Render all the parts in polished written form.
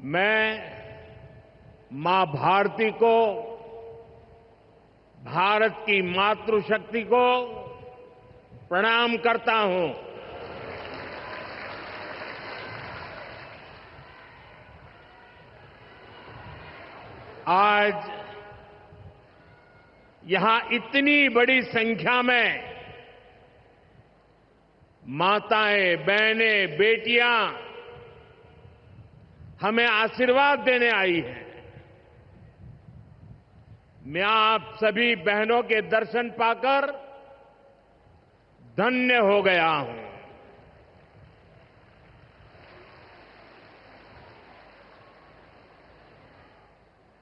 मैं मां भारती को, भारत की मातृशक्ति को प्रणाम करता हूं। आज यहां इतनी बड़ी संख्या में माताएं, बहनें, बेटियां हमें आशीर्वाद देने आई हैं। मैं आप सभी बहनों के दर्शन पाकर धन्य हो गया हूं।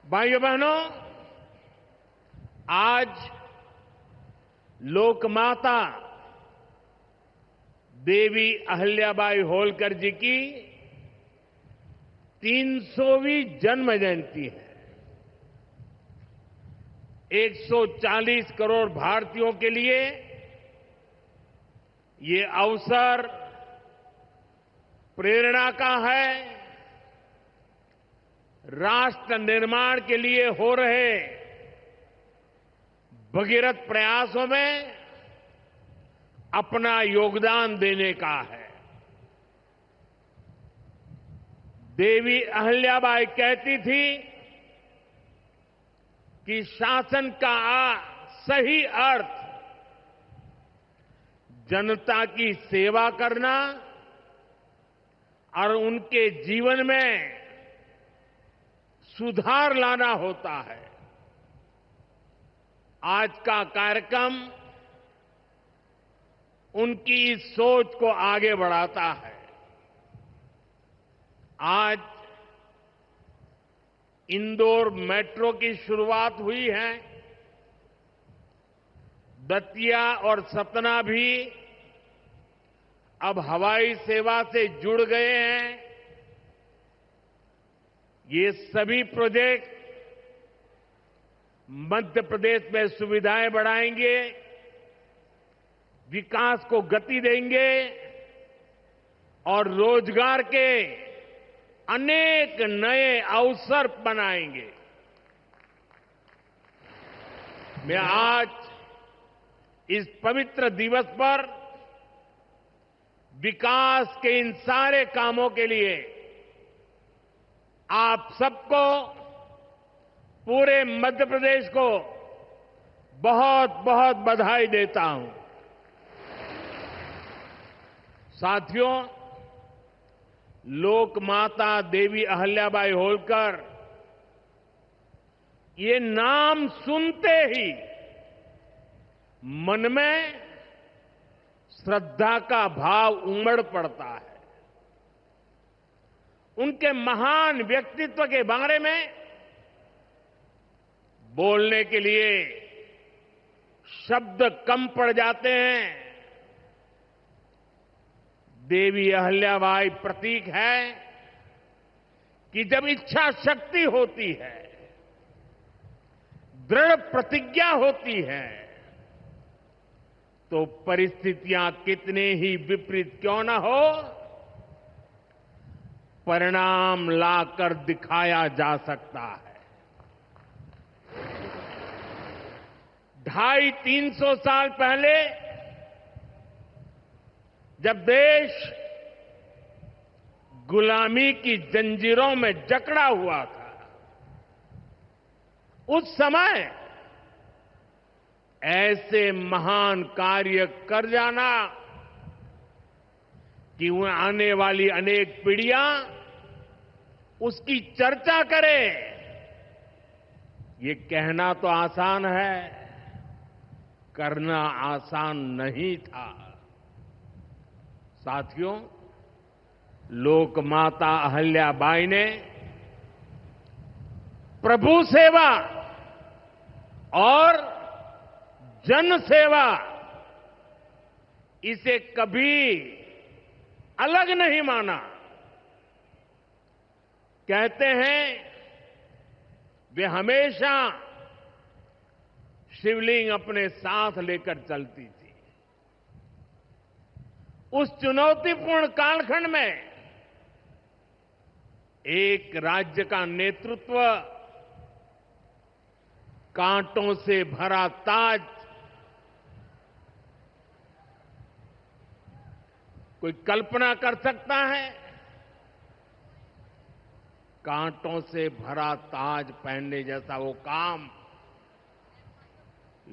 भाइयों बहनों, आज लोकमाता देवी अहिल्याबाई होलकर जी की 300वीं जन्म जयंती है। 140 करोड़ भारतीयों के लिए ये अवसर प्रेरणा का है। राष्ट्र निर्माण के लिए हो रहे भगीरथ प्रयासों में अपना योगदान देने का है। देवी अहिल्याबाई कहती थी कि शासन का सही अर्थ जनता की सेवा करना और उनके जीवन में सुधार लाना होता है। आज का कार्यक्रम उनकी इस सोच को आगे बढ़ाता है। आज इंदौर मेट्रो की शुरुआत हुई है। दतिया और सतना भी अब हवाई सेवा से जुड़ गए हैं। ये सभी प्रोजेक्ट मध्य प्रदेश में सुविधाएं बढ़ाएंगे, विकास को गति देंगे और रोजगार के अनेक नए अवसर बनाएंगे। मैं आज इस पवित्र दिवस पर विकास के इन सारे कामों के लिए आप सबको, पूरे मध्य प्रदेश को बहुत बहुत बधाई देता हूं। साथियों, लोकमाता देवी अहिल्याबाई होलकर, ये नाम सुनते ही मन में श्रद्धा का भाव उमड़ पड़ता है। उनके महान व्यक्तित्व के बारे में बोलने के लिए शब्द कम पड़ जाते हैं। देवी अहिल्याबाई प्रतीक है कि जब इच्छा शक्ति होती है, दृढ़ प्रतिज्ञा होती है, तो परिस्थितियां कितने ही विपरीत क्यों न हो, परिणाम लाकर दिखाया जा सकता है। 250-300 साल पहले जब देश गुलामी की जंजीरों में जकड़ा हुआ था, उस समय ऐसे महान कार्य कर जाना कि आने वाली अनेक पीढ़ियां उसकी चर्चा करें, ये कहना तो आसान है, करना आसान नहीं था। साथियों, लोकमाता अहिल्याबाई ने प्रभु सेवा और जन सेवा, इसे कभी अलग नहीं माना। कहते हैं वे हमेशा शिवलिंग अपने साथ लेकर चलती थी। उस चुनौतीपूर्ण कालखंड में एक राज्य का नेतृत्व कांटों से भरा ताज कोई कल्पना कर सकता है? कांटों से भरा ताज पहनने जैसा वो काम,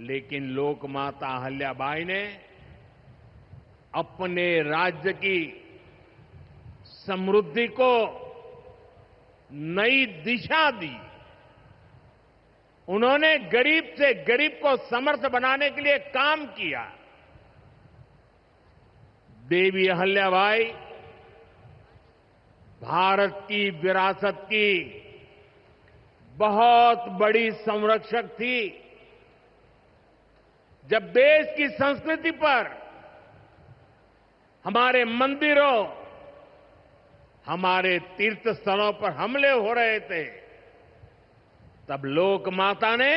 लेकिन लोकमाता अहिल्याबाई ने अपने राज्य की समृद्धि को नई दिशा दी। उन्होंने गरीब से गरीब को समर्थ बनाने के लिए काम किया। देवी अहिल्याबाई भारत की विरासत की बहुत बड़ी संरक्षक थी। जब देश की संस्कृति पर, हमारे मंदिरों, हमारे तीर्थ स्थलों पर हमले हो रहे थे, तब लोक माता ने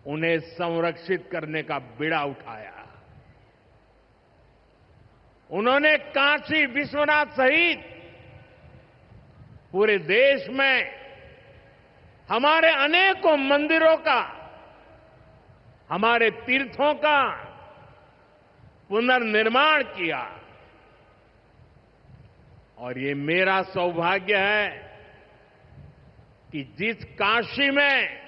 उन्हें संरक्षित करने का बीड़ा उठाया। उन्होंने काशी विश्वनाथ सहित पूरे देश में हमारे अनेकों मंदिरों का, हमारे तीर्थों का पुनर्निर्माण किया। और ये मेरा सौभाग्य है कि जिस काशी में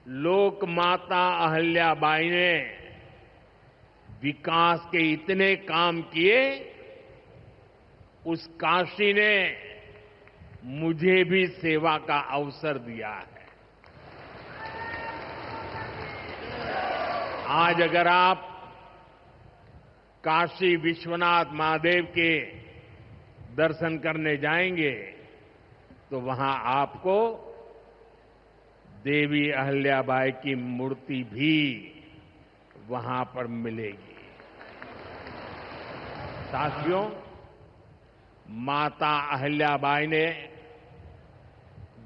लोक माता अहिल्याबाई ने विकास के इतने काम किए, उस काशी ने मुझे भी सेवा का अवसर दिया है। आज अगर आप काशी विश्वनाथ महादेव के दर्शन करने जाएंगे तो वहां आपको देवी अहिल्याबाई की मूर्ति भी वहां पर मिलेगी। साथियों, माता अहिल्याबाई ने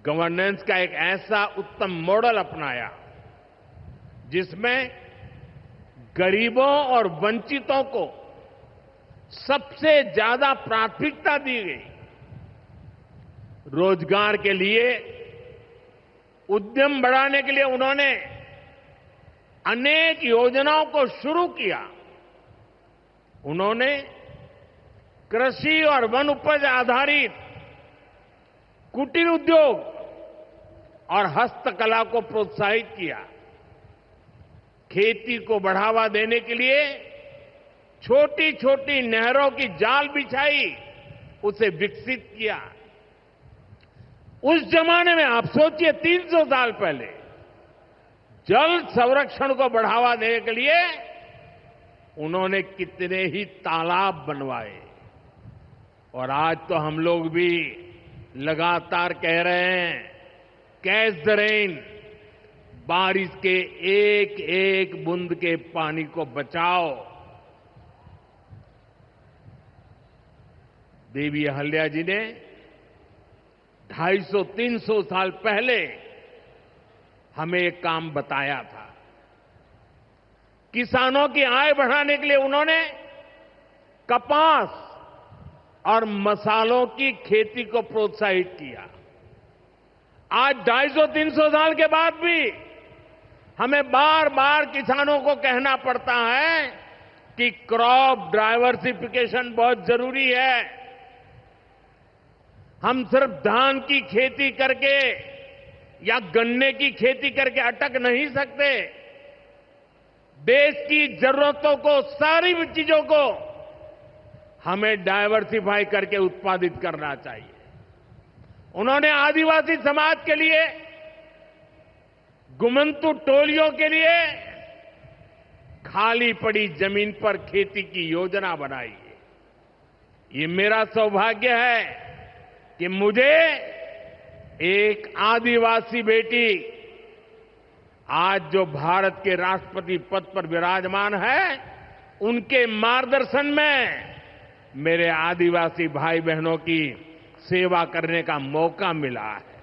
गवर्नेंस का एक ऐसा उत्तम मॉडल अपनाया जिसमें गरीबों और वंचितों को सबसे ज्यादा प्राथमिकता दी गई। रोजगार के लिए, उद्यम बढ़ाने के लिए उन्होंने अनेक योजनाओं को शुरू किया। उन्होंने कृषि और वन उपज आधारित कुटीर उद्योग और हस्तकला को प्रोत्साहित किया। खेती को बढ़ावा देने के लिए छोटी छोटी नहरों की जाल बिछाई, उसे विकसित किया। उस जमाने में आप सोचिए, 300 साल पहले जल संरक्षण को बढ़ावा देने के लिए उन्होंने कितने ही तालाब बनवाए। और आज तो हम लोग भी लगातार कह रहे हैं, कैच द रेन, बारिश के एक एक बूंद के पानी को बचाओ। देवी अहिल्या जी ने 250-300 साल पहले हमें एक काम बताया था। किसानों की आय बढ़ाने के लिए उन्होंने कपास और मसालों की खेती को प्रोत्साहित किया। आज 250-300 साल के बाद भी हमें बार बार किसानों को कहना पड़ता है कि क्रॉप डाइवर्सिफिकेशन बहुत जरूरी है। हम सिर्फ धान की खेती करके या गन्ने की खेती करके अटक नहीं सकते। देश की जरूरतों को, सारी चीजों को हमें डाइवर्सिफाई करके उत्पादित करना चाहिए। उन्होंने आदिवासी समाज के लिए, गुमंतु टोलियों के लिए खाली पड़ी जमीन पर खेती की योजना बनाई है। ये मेरा सौभाग्य है कि मुझे एक आदिवासी बेटी आज जो भारत के राष्ट्रपति पद पर विराजमान है, उनके मार्गदर्शन में मेरे आदिवासी भाई बहनों की सेवा करने का मौका मिला है।